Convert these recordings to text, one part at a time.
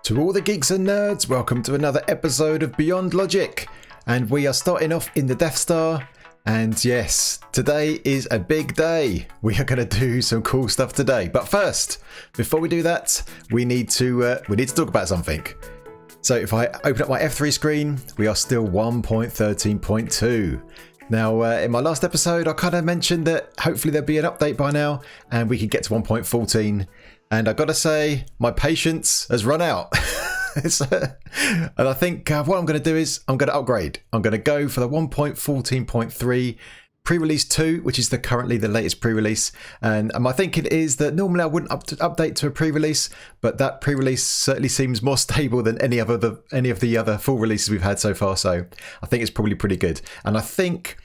To all the geeks and nerds, welcome to another episode of Beyond Logic. And we are starting off in the Death Star. And yes, today is a big day. We are going to do some cool stuff today. But first, before we do that, we need to talk about something. So if I open up my F3 screen, we are still 1.13.2. Now, in my last episode, I kind of mentioned that hopefully there'll be an update by now and we can get to 1.14. And I've got to say, my patience has run out. And I think what I'm going to do is I'm going to upgrade. I'm going to go for the 1.14.3 pre-release 2, which is currently the latest pre-release. And my thinking is that normally I wouldn't update to a pre-release, but that pre-release certainly seems more stable than any of the other full releases we've had so far. So I think it's probably pretty good. And I think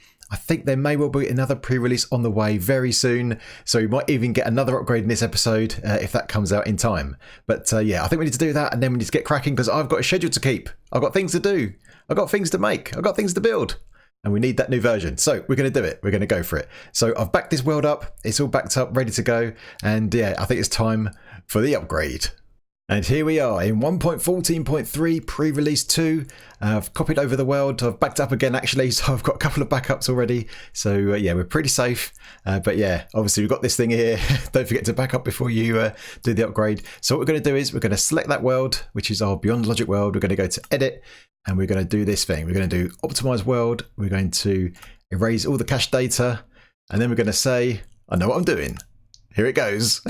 there may well be another pre-release on the way very soon, so we might even get another upgrade in this episode if that comes out in time. But yeah, I think we need to do that, and then we need to get cracking because I've got a schedule to keep. I've got things to do. I've got things to make. I've got things to build. And we need that new version. So we're going to do it. We're going to go for it. So I've backed this world up. It's all backed up, ready to go. And yeah, I think it's time for the upgrade. And here we are in 1.14.3 pre-release 2. I've copied over the world. I've backed up again actually, so I've got a couple of backups already. So yeah, we're pretty safe. But yeah, obviously we've got this thing here. Don't forget to back up before you do the upgrade. So what we're going to do is we're going to select that world, which is our Beyond Logic world. We're going to go to Edit, and we're going to do this thing. We're going to do Optimize World. We're going to erase all the cache data, and then we're going to say, I know what I'm doing. Here it goes.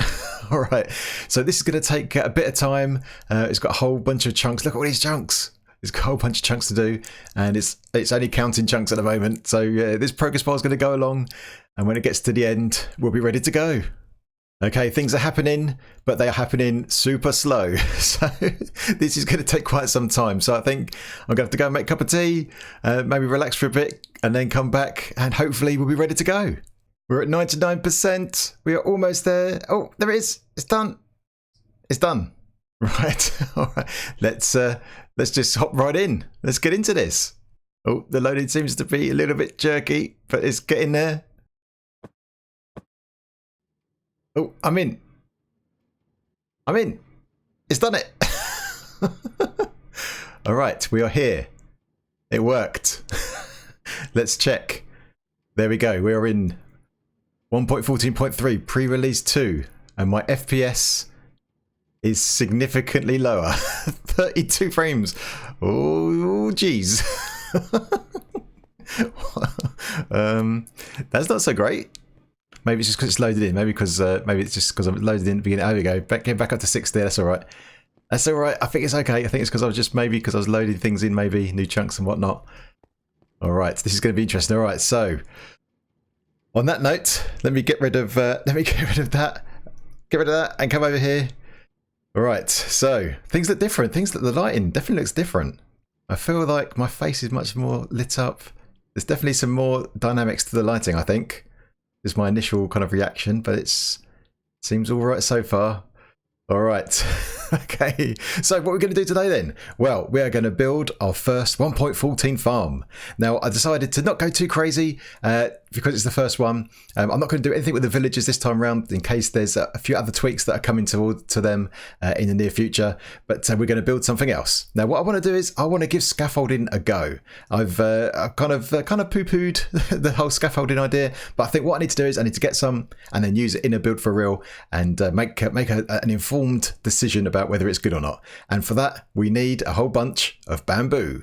All right. So this is going to take a bit of time. It's got a whole bunch of chunks. Look at all these chunks. It's got a whole bunch of chunks to do, and it's only counting chunks at the moment. So this progress bar is going to go along, and when it gets to the end, we'll be ready to go. Okay, things are happening, but they are happening super slow. So this is going to take quite some time. So I think I'm going to have to go and make a cup of tea, maybe relax for a bit, and then come back, and hopefully we'll be ready to go. We're at 99%. We are almost there. Oh, there it is. It's done. It's done. Right. All right. Let's just hop right in. Let's get into this. Oh, the loading seems to be a little bit jerky, but it's getting there. Oh, I'm in. It's done it. All right. We are here. It worked. Let's check. There we go. We are in 1.14.3 pre-release 2, and my FPS is significantly lower. 32 frames. Oh geez. That's not so great. Maybe it's just because it's loaded in. Maybe it's just because I'm loaded in at the beginning. There we go. Getting back up to 60. That's all right. That's all right. I think it's okay. I think it's because I was loading things in, maybe new chunks and whatnot. All right. This is going to be interesting. All right. So on that note, let me get rid of that. Get rid of that and come over here. All right. So things look different. The lighting definitely looks different. I feel like my face is much more lit up. There's definitely some more dynamics to the lighting, I think. Is my initial kind of reaction, but seems all right so far. All right. Okay. So what we're going to do today then? Well, we are going to build our first 1.14 farm. Now, I decided to not go too crazy because it's the first one. I'm not going to do anything with the villagers this time around in case there's a few other tweaks that are coming to them in the near future. But we're going to build something else. Now, what I want to do is I want to give scaffolding a go. I've kind of poo-pooed the whole scaffolding idea, but I think what I need to do is I need to get some and then use it in a build for real and make an informed decision about whether it's good or not. And for that, we need a whole bunch of bamboo.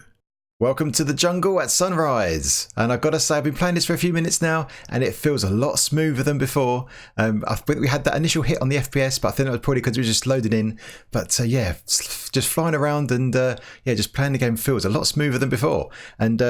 Welcome to the jungle at sunrise. And I've got to say, I've been playing this for a few minutes now, and it feels a lot smoother than before. I think we had that initial hit on the FPS, but I think that was probably because we were just loaded in. But yeah, just flying around and yeah, just playing the game feels a lot smoother than before. And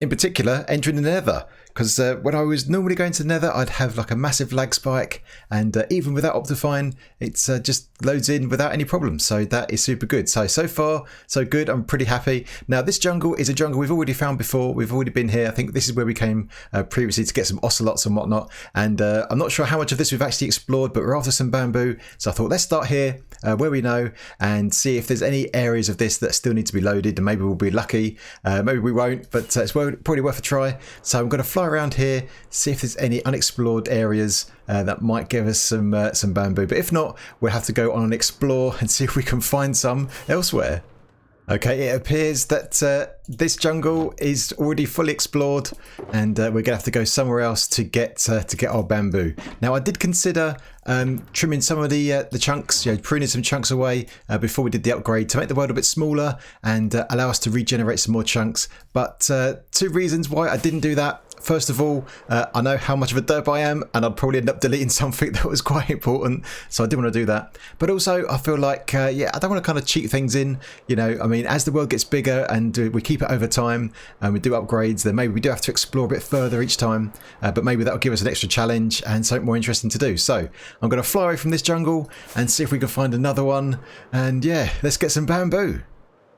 in particular, entering the nether. Because when I was normally going to the nether, I'd have like a massive lag spike, and even without Optifine, it's just loads in without any problems. So that is super good. So far, so good. I'm pretty happy. Now, this jungle is a jungle we've already found before. We've already been here. I think this is where we came previously to get some ocelots and whatnot. And I'm not sure how much of this we've actually explored, but we're after some bamboo. So I thought, let's start here where we know and see if there's any areas of this that still need to be loaded. And maybe we'll be lucky. Maybe we won't, but it's probably worth a try. So I'm going to fly fly around here, see if there's any unexplored areas that might give us some bamboo. But if not, we'll have to go on and explore and see if we can find some elsewhere. Okay, it appears that this jungle is already fully explored, and we're going to have to go somewhere else to get our bamboo. Now, I did consider trimming some of the chunks, pruning some chunks away before we did the upgrade to make the world a bit smaller and allow us to regenerate some more chunks. But 2 reasons why I didn't do that. First of all, I know how much of a derp I am, and I'd probably end up deleting something that was quite important, so I didn't want to do that. But also, I feel like, I don't want to kind of cheat things in. I mean, as the world gets bigger and we keep it over time and we do upgrades, then maybe we do have to explore a bit further each time, but maybe that'll give us an extra challenge and something more interesting to do. So I'm going to fly away from this jungle and see if we can find another one, and yeah, let's get some bamboo.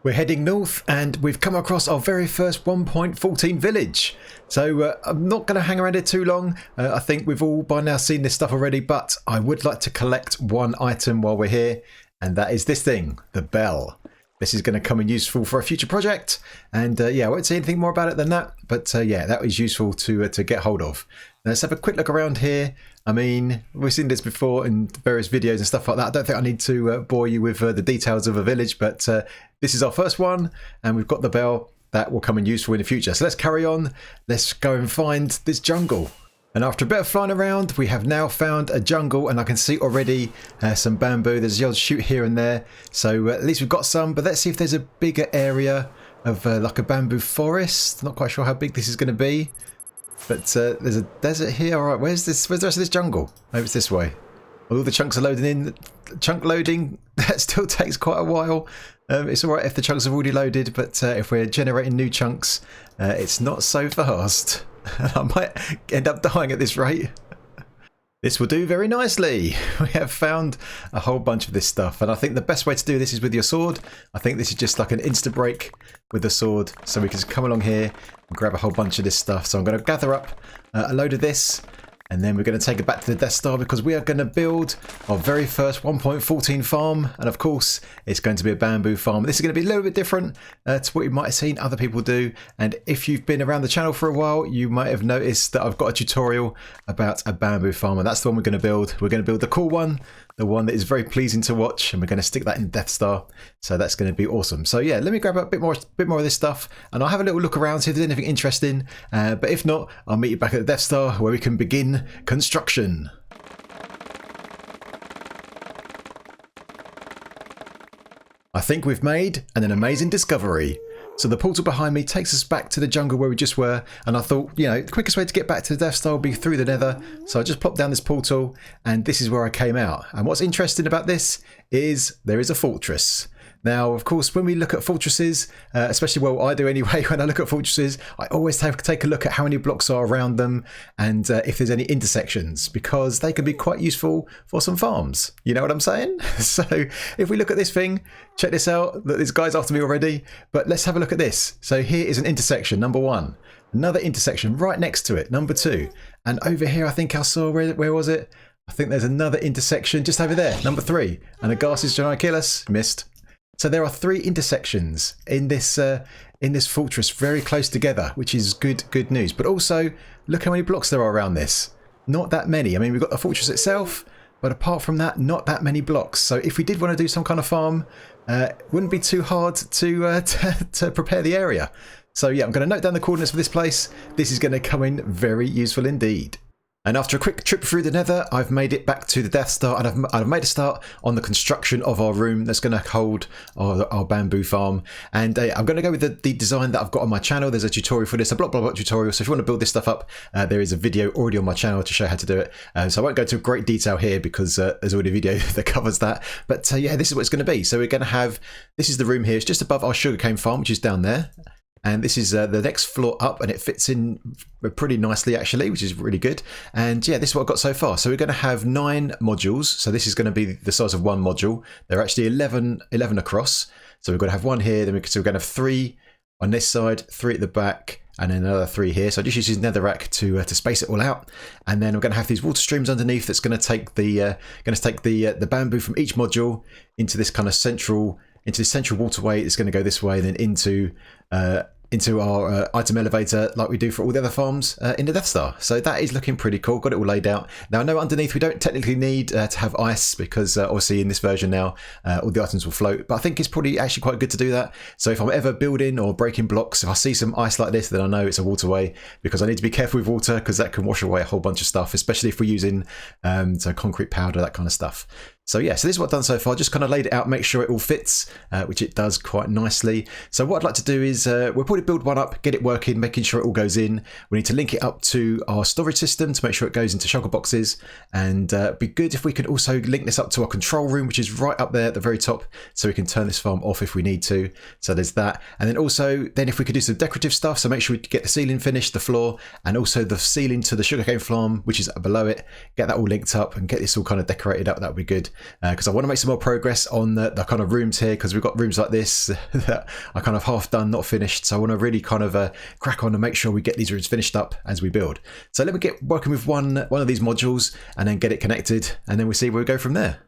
We're heading north and we've come across our very first 1.14 village. So I'm not going to hang around here too long. I think we've all by now seen this stuff already, but I would like to collect one item while we're here, and that is this thing, the bell. This is going to come in useful for a future project, and I won't say anything more about it than that, but that was useful to get hold of. Now, let's have a quick look around here. I mean, we've seen this before in various videos and stuff like that. I don't think I need to bore you with the details of a village, but this is our first one, and we've got the bell. That will come in useful in the future. So let's carry on. Let's go and find this jungle. And after a bit of flying around, we have now found a jungle, and I can see already some bamboo. There's the odd shoot here and there. So at least we've got some, but let's see if there's a bigger area of like a bamboo forest. Not quite sure how big this is going to be, but there's a desert here. All right, where's the rest of this jungle? Maybe it's this way. All the chunks are loading in. Chunk loading, that still takes quite a while. It's alright if the chunks have already loaded, but if we're generating new chunks, it's not so fast. I might end up dying at this rate. This will do very nicely. We have found a whole bunch of this stuff, and I think the best way to do this is with your sword. I think this is just like an insta break with the sword, so we can just come along here and grab a whole bunch of this stuff. So I'm going to gather up a load of this, and then we're going to take it back to the Death Star because we are going to build our very first 1.14 farm. And of course, it's going to be a bamboo farm. This is going to be a little bit different to what you might have seen other people do. And if you've been around the channel for a while, you might have noticed that I've got a tutorial about a bamboo farm. And that's the one we're going to build. We're going to build the cool one, the one that is very pleasing to watch. And we're going to stick that in the Death Star. So that's going to be awesome. So yeah, let me grab a bit more of this stuff. And I'll have a little look around, see if there's anything interesting. But if not, I'll meet you back at the Death Star where we can begin construction. I think we've made an amazing discovery. So the portal behind me takes us back to the jungle where we just were, and I thought, the quickest way to get back to the Death Star would be through the Nether. So I just plopped down this portal, and this is where I came out. And what's interesting about this is there is a fortress. Now, of course, when we look at fortresses, especially, well, I do anyway, when I look at fortresses, I always take a look at how many blocks are around them and if there's any intersections, because they can be quite useful for some farms. You know what I'm saying? So if we look at this thing, check this out. This guy's after me already, but let's have a look at this. So here is an intersection, number 1. Another intersection right next to it, number 2. And over here, I think I saw, where was it? I think there's another intersection just over there, number 3. And a ghast is trying to kill us. Missed. So there are 3 intersections in this fortress, very close together, which is good news. But also, look how many blocks there are around this. Not that many. I mean, we've got the fortress itself, but apart from that, not that many blocks. So if we did want to do some kind of farm, it wouldn't be too hard to prepare the area. So yeah, I'm going to note down the coordinates for this place. This is going to come in very useful indeed. And after a quick trip through the Nether, I've made it back to the Death Star, and I've made a start on the construction of our room that's going to hold our bamboo farm. And I'm going to go with the design that I've got on my channel. There's a tutorial for this, a block tutorial. So if you want to build this stuff up, there is a video already on my channel to show how to do it. So I won't go into great detail here because there's already a video that covers that. But yeah, this is what it's going to be. So we're going to have, this is the room here. It's just above our sugarcane farm, which is down there. And this is the next floor up, and it fits in pretty nicely actually, which is really good. And yeah, this is what I've got so far. So we're going to have 9 modules. So this is going to be the size of one module. They're actually 11 across. So we're going to have one here, then we're going to have 3 on this side, 3 at the back, and then another 3 here. So I just use this netherrack to space it all out. And then we're going to have these water streams underneath that's going to take the bamboo from each module into this kind of central waterway. It's going to go this way and then into into our item elevator like we do for all the other farms in the Death Star. So that is looking pretty cool. Got it all laid out. Now I know underneath we don't technically need to have ice because obviously in this version now all the items will float, but I think it's probably actually quite good to do that. So if I'm ever building or breaking blocks, if I see some ice like this, then I know it's a waterway, because I need to be careful with water because that can wash away a whole bunch of stuff, especially if we're using so concrete powder, that kind of stuff. So yeah, so this is what I've done so far. Just kind of laid it out, make sure it all fits, which it does quite nicely. So what I'd like to do is we'll probably build one up, get it working, making sure it all goes in. We need to link it up to our storage system to make sure it goes into shulker boxes. And it'd be good if we could also link this up to our control room, which is right up there at the very top, so we can turn this farm off if we need to. So there's that. And then also, then if we could do some decorative stuff, so make sure we get the ceiling finished, the floor, and also the ceiling to the sugarcane farm, which is below it. Get that all linked up and get this all kind of decorated up. That would be good. Because I want to make some more progress on the kind of rooms here, because we've got rooms like this that are kind of half done, not finished. So I want to really kind of crack on and make sure we get these rooms finished up as we build. So let me get working with one of these modules and then get it connected, and then we'll see where we go from there.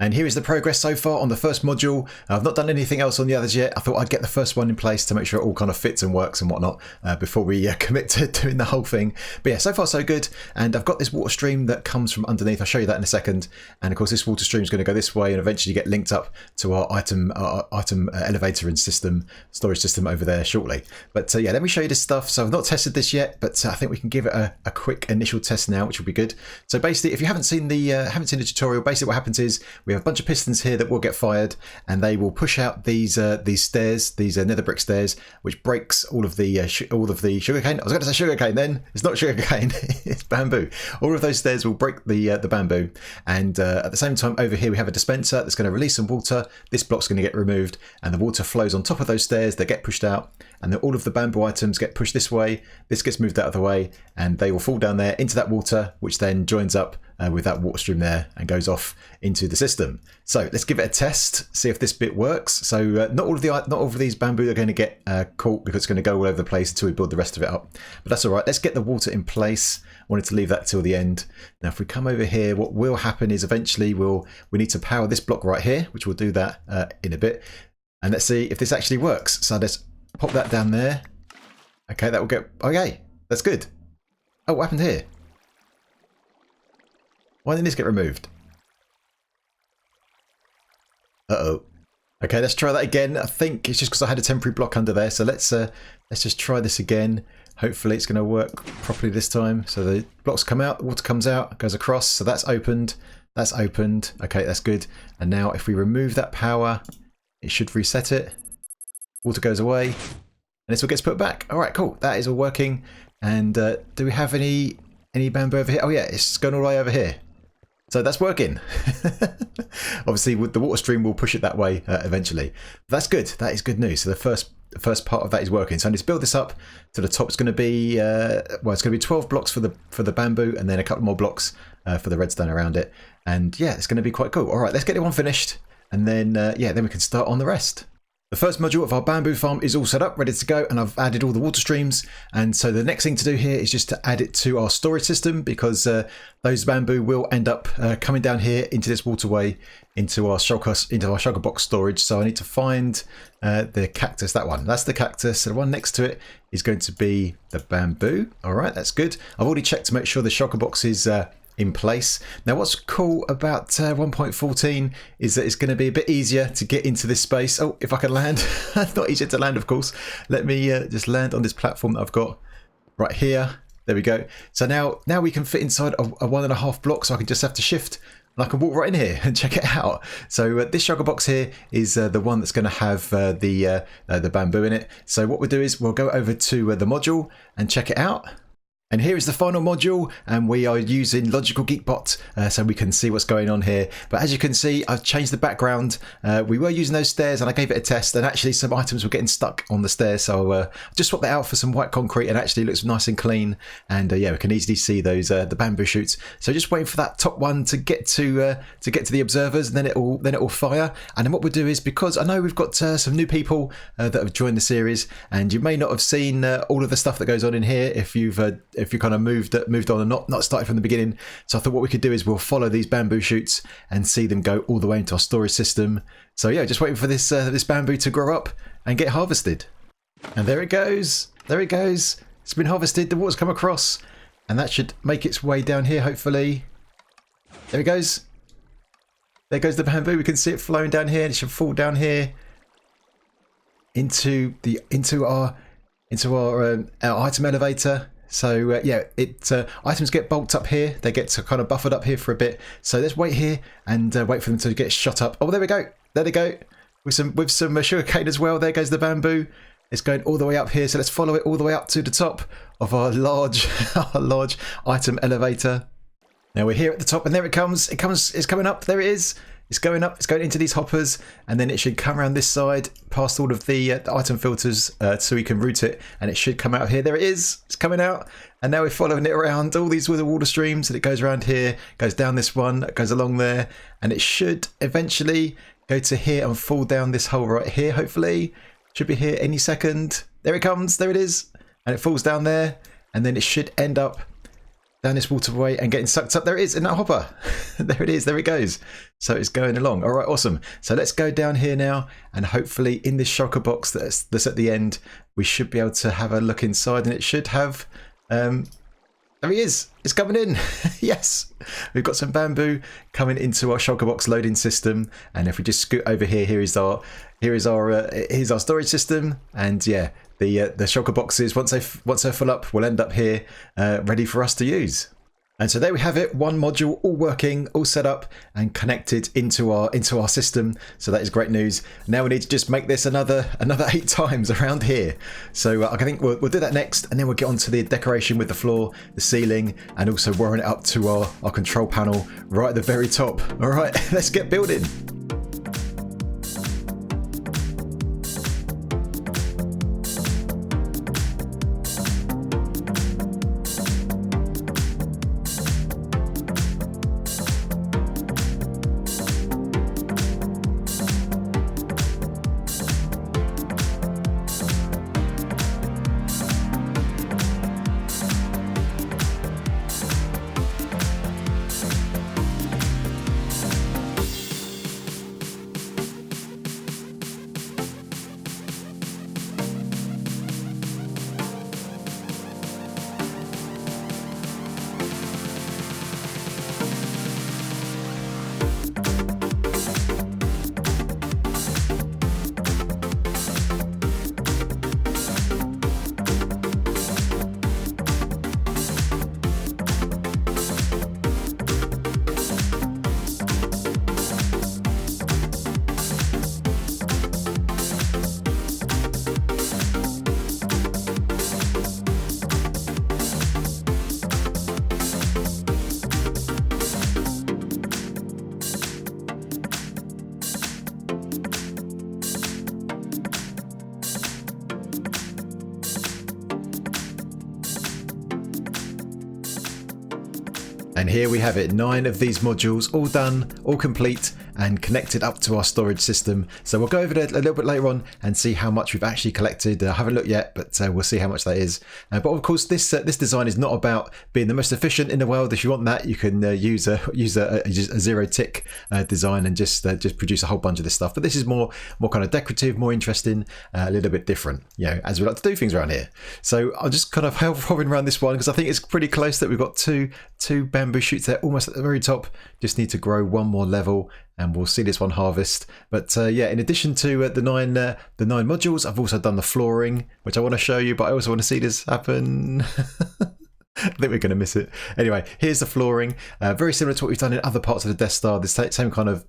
And here is the progress so far on the first module. I've not done anything else on the others yet. I thought I'd get the first one in place to make sure it all kind of fits and works and whatnot before we commit to doing the whole thing. But yeah, so far so good. And I've got this water stream that comes from underneath. I'll show you that in a second. And of course, this water stream is going to go this way and eventually get linked up to our item elevator and system, storage system over there shortly. But yeah, let me show you this stuff. So I've not tested this yet, but I think we can give it a quick initial test now, which will be good. So basically, if you haven't seen the tutorial, basically what happens is we have a bunch of pistons here that will get fired, and they will push out these stairs, these nether brick stairs, which breaks all of the sugarcane. I was going to say sugarcane, then it's not sugarcane, it's bamboo. All of those stairs will break the bamboo, and at the same time over here we have a dispenser that's going to release some water. This block's going to get removed, and the water flows on top of those stairs. They get pushed out, and then all of the bamboo items get pushed this way. This gets moved out of the way, and they will fall down there into that water, which then joins up with that water stream there and goes off into the system. So let's give it a test, see if this bit works. So not all of these bamboo are going to get caught, because it's going to go all over the place until we build the rest of it up. But that's all right. Let's get the water in place. I wanted to leave that till the end. Now, if we come over here, what will happen is eventually we need to power this block right here, which we'll do that in a bit. And let's see if this actually works. So let's pop that down there. Okay, that will get, okay, that's good. Oh, what happened here? Why didn't this get removed? Uh-oh. Okay, let's try that again. I think it's just because I had a temporary block under there. So let's just try this again. Hopefully it's going to work properly this time. So the blocks come out, the water comes out, goes across. So that's opened. That's opened. Okay, that's good. And now if we remove that power, it should reset it. Water goes away, and this all gets put back. All right, cool. That is all working. And do we have any bamboo over here? Oh yeah, it's going all the way over here. So that's working. Obviously, with the water stream, we'll push it that way eventually. That's good. That is good news. So the first part of that is working. So I need to build this up to the top. It's going to be it's going to be 12 blocks for the bamboo, and then a couple more blocks for the redstone around it. And yeah, it's going to be quite cool. All right, let's get it one finished, and then yeah, then we can start on the rest. The first module of our bamboo farm is all set up, ready to go, and I've added all the water streams. And so the next thing to do here is just to add it to our storage system, because those bamboo will end up coming down here into this waterway, into our shulker box storage. So I need to find the cactus, that one. That's the cactus. So the one next to it is going to be the bamboo. All right, that's good. I've already checked to make sure the shulker box is in place. Now what's cool about 1.14 is that it's going to be a bit easier to get into this space. Oh, if I can land. Not easier to land, of course. Let me just land on this platform that I've got right here. There we go. So now we can fit inside a 1.5 block, so I can just have to shift and I can walk right in here and check it out. So this shulker box here is the one that's going to have the bamboo in it. So what we'll do is we'll go over to the module and check it out. And here is the final module, and we are using Logical Geekbot so we can see what's going on here. But as you can see, I've changed the background. We were using those stairs and I gave it a test, and actually some items were getting stuck on the stairs. So just swapped that out for some white concrete, and actually looks nice and clean. And yeah, we can easily see those the bamboo shoots. So just waiting for that top one to get to the observers, and then it will fire. And then what we'll do is, because I know we've got some new people that have joined the series, and you may not have seen all of the stuff that goes on in here if you kind of moved on and not started from the beginning. So I thought what we could do is we'll follow these bamboo shoots and see them go all the way into our storage system. So yeah, just waiting for this bamboo to grow up and get harvested. And there it goes. There it goes. It's been harvested. The water's come across, and that should make its way down here, hopefully. There it goes. There goes the bamboo. We can see it flowing down here, and it should fall down here into our item elevator. So yeah, items get bulked up here. They get kind of buffered up here for a bit. So let's wait here and wait for them to get shot up. Oh, there we go. There they go. With some sugarcane as well. There goes the bamboo. It's going all the way up here. So let's follow it all the way up to the top of our large item elevator. Now we're here at the top, and there it comes. It's coming up. There it is. It's going up. It's going into these hoppers, and then it should come around this side, past all of the item filters, so we can route it, and it should come out here. There it is. It's coming out, and now we're following it around all these with the water streams, and it goes around here, goes down this one, goes along there, and it should eventually go to here and fall down this hole right here. Hopefully, should be here any second. There it comes. There it is, and it falls down there, and then it should end up down this waterway and getting sucked up. There it is in that hopper. There it is. There it goes. So it's going along. All right, awesome. So let's go down here now, and hopefully in this shulker box that's at the end, we should be able to have a look inside, and it should have. There he is. It's coming in. Yes, we've got some bamboo coming into our shulker box loading system, and if we just scoot over here, here's our storage system, and yeah. The shulker boxes, once they're full up, will end up here, ready for us to use. And so there we have it, one module all working, all set up and connected into our system. So that is great news. Now we need to just make this another 8 times around here. So I think we'll do that next, and then we'll get onto the decoration with the floor, the ceiling, and also wiring it up to our control panel right at the very top. All right, let's get building. And here we have it, 9 of these modules all done, all complete and connected up to our storage system. So we'll go over it a little bit later on and see how much we've actually collected. I haven't looked yet, but we'll see how much that is. But of course, this design is not about being the most efficient in the world. If you want that, you can use a zero tick design and just produce a whole bunch of this stuff. But this is more kind of decorative, more interesting, a little bit different, as we like to do things around here. So I'll just kind of hovering around this one because I think it's pretty close that we've got two bamboo shoots there almost at the very top. Just need to grow one more level and we'll see this one harvest. But yeah, in addition to the nine modules, I've also done the flooring, which I want to show you, but I also want to see this happen. I think we're going to miss it. Anyway, here's the flooring, very similar to what we've done in other parts of the Death Star. The same kind of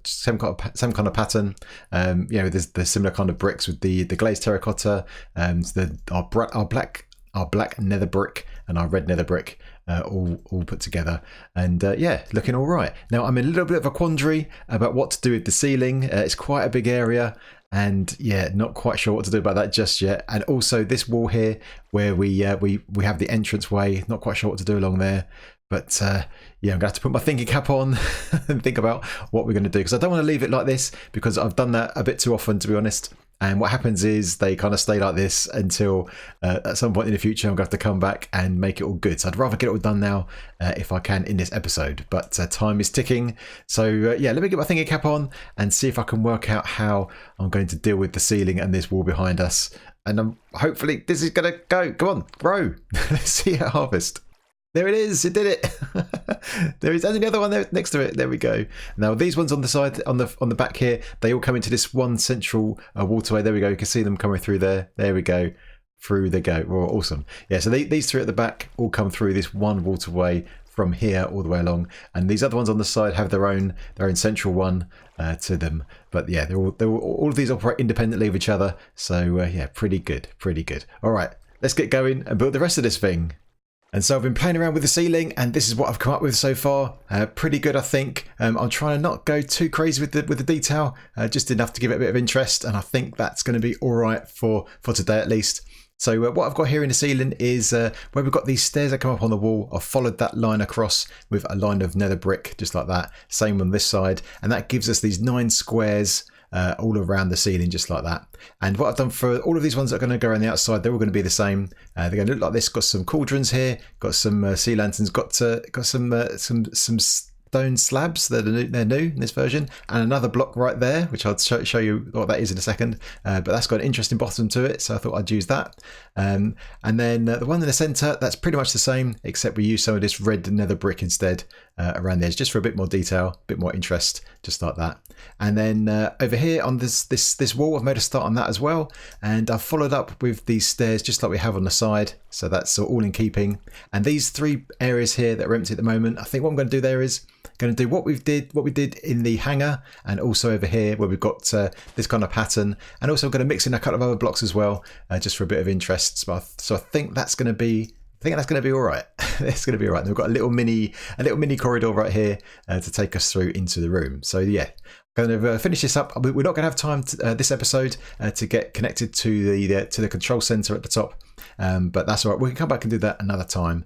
pattern. There's the similar kind of bricks with the glazed terracotta, our black our black nether brick and our red nether brick all put together, and yeah, looking all right. Now I'm in a little bit of a quandary about what to do with the ceiling. It's quite a big area, and yeah, not quite sure what to do about that just yet. And also this wall here where we have the entrance way, not quite sure what to do along there. But yeah, I'm going to have to put my thinking cap on and think about what we're going to do, because I don't want to leave it like this, because I've done that a bit too often, to be honest. And what happens is they kind of stay like this until at some point in the future I'm going to have to come back and make it all good. So I'd rather get it all done now if I can in this episode. But time is ticking. So yeah, let me get my thinking cap on and see if I can work out how I'm going to deal with the ceiling and this wall behind us. And hopefully this is going to go. Come on, grow. Let's see it harvest. There it is, it did it. There is another one there next to it. There we go. Now these ones on the side, on the back here, they all come into this one central waterway. There we go. You can see them coming through there. There we go. Through they go. Oh, awesome. Yeah, so these three at the back all come through this one waterway from here all the way along, and these other ones on the side have their own central one to them. But yeah, all of these operate independently of each other. So yeah, pretty good, pretty good. All right, let's get going and build the rest of this thing. And so I've been playing around with the ceiling, and this is what I've come up with so far. Pretty good, I think. I'm trying to not go too crazy with the detail, just enough to give it a bit of interest, and I think that's going to be all right for today at least. So what I've got here in the ceiling is where we've got these stairs that come up on the wall. I've followed that line across with a line of nether brick, just like that. Same on this side, and that gives us these 9 squares all around the ceiling, just like that. And what I've done for all of these ones that are going to go around the outside, they're all going to be the same. They're going to look like this. Got some cauldrons here, got some sea lanterns, got some stone slabs that they're new in this version, and another block right there, which I'll show you what that is in a second. But that's got an interesting bottom to it, so I thought I'd use that. And then the one in the centre, that's pretty much the same, except we use some of this red nether brick instead around the edge, just for a bit more detail, a bit more interest, just like that. And then over here on this wall, I've made a start on that as well, and I've followed up with these stairs just like we have on the side, so that's all in keeping. And these 3 areas here that are empty at the moment, I think what I'm going to do there is going to do what we did in the hangar, and also over here where we've got this kind of pattern, and also I'm going to mix in a couple of other blocks as well, just for a bit of interest. So I think that's going to be all right. It's going to be all right. And we've got a little mini corridor right here to take us through into the room. So yeah, going to finish this up. We're not going to have time this episode to get connected to the control center at the top, but that's all right. We can come back and do that another time.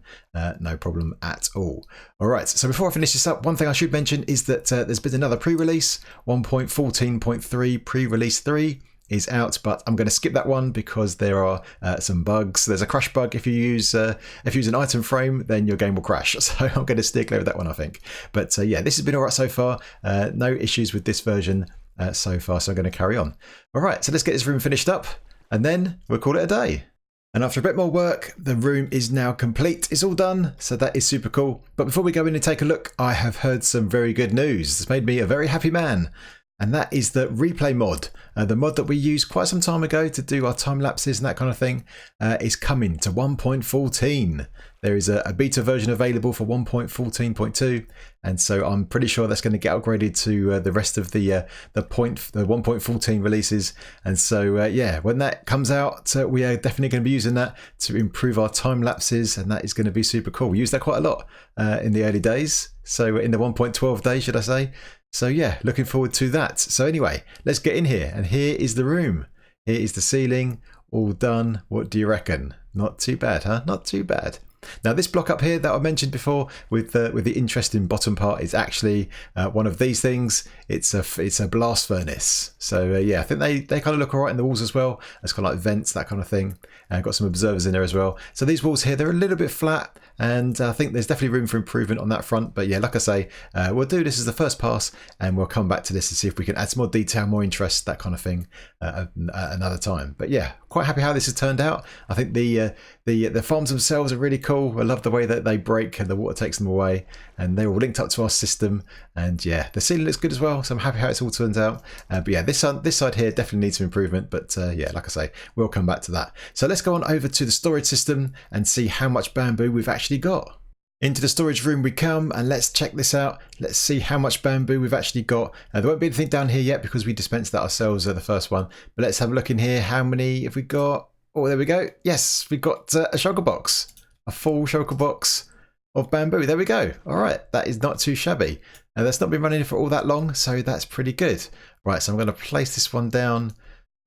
No problem at all. All right. So before I finish this up, one thing I should mention is that there's been another pre-release. 1.14.3 pre-release 3 is out, but I'm going to skip that one because there are some bugs. There's a crash bug. If you use an item frame, then your game will crash. So I'm going to steer clear of that one, I think. But yeah, this has been all right so far. No issues with this version so far, so I'm going to carry on. All right, so let's get this room finished up, and then we'll call it a day. And after a bit more work, the room is now complete. It's all done, so that is super cool. But before we go in and take a look, I have heard some very good news. It's made me a very happy man. And that is the replay mod. The mod that we used quite some time ago to do our time lapses and that kind of thing is coming to 1.14. There is a beta version available for 1.14.2, and so I'm pretty sure that's going to get upgraded to the rest of the 1.14 releases. And so yeah, when that comes out, we are definitely going to be using that to improve our time lapses, and that is going to be super cool. We used that quite a lot in the early days, so in the 1.12 days, should I say. So yeah, looking forward to that. So anyway, let's get in here, and here is the room. Here is the ceiling, all done. What do you reckon? Not too bad, huh? Not too bad. Now this block up here that I mentioned before with the interesting bottom part is actually one of these things. It's a blast furnace. So yeah, I think they kind of look all right in the walls as well. It's kind of like vents, that kind of thing. Got some observers in there as well. So these walls here, they're a little bit flat, and I think there's definitely room for improvement on that front. But yeah, like I say, we'll do this as the first pass, and we'll come back to this and see if we can add some more detail, more interest, that kind of thing another time. But yeah, quite happy how this has turned out. I think the farms themselves are really cool. I love the way that they break and the water takes them away, and they're all linked up to our system. And yeah, the ceiling looks good as well, so I'm happy how it's all turned out. But yeah, this side here definitely needs some improvement, but yeah, like I say, we'll come back to that. So let's go on over to the storage system and see how much bamboo we've actually got. Into the storage room we come, and let's check this out. Let's see how much bamboo we've actually got. There won't be anything down here yet because we dispensed that ourselves the first one, but let's have a look in here. How many have we got? Oh, there we go. Yes, we've got a shulker box. A full shulker box of bamboo. There we go. All right, that is not too shabby. And that's not been running for all that long, so that's pretty good. Right, so I'm going to place this one down,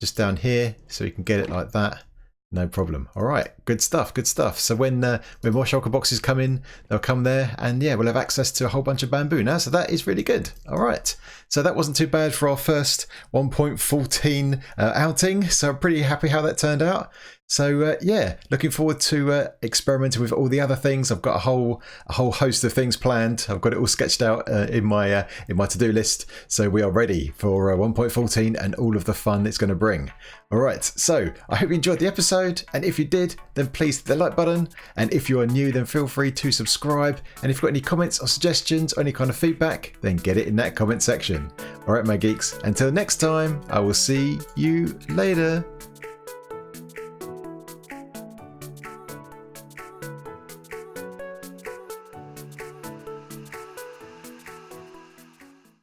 just down here, so you can get it like that. No problem. All right, good stuff, good stuff. So when more shulker boxes come in, they'll come there, and yeah, we'll have access to a whole bunch of bamboo now. So that is really good. All right, so that wasn't too bad for our first 1.14 outing. So I'm pretty happy how that turned out. So yeah, looking forward to experimenting with all the other things. I've got a whole host of things planned. I've got it all sketched out in my to-do list. So we are ready for 1.14 and all of the fun it's going to bring. All right, so I hope you enjoyed the episode, and if you did, then please hit the like button. And if you are new, then feel free to subscribe. And if you've got any comments or suggestions or any kind of feedback, then get it in that comment section. All right, my geeks. Until next time, I will see you later.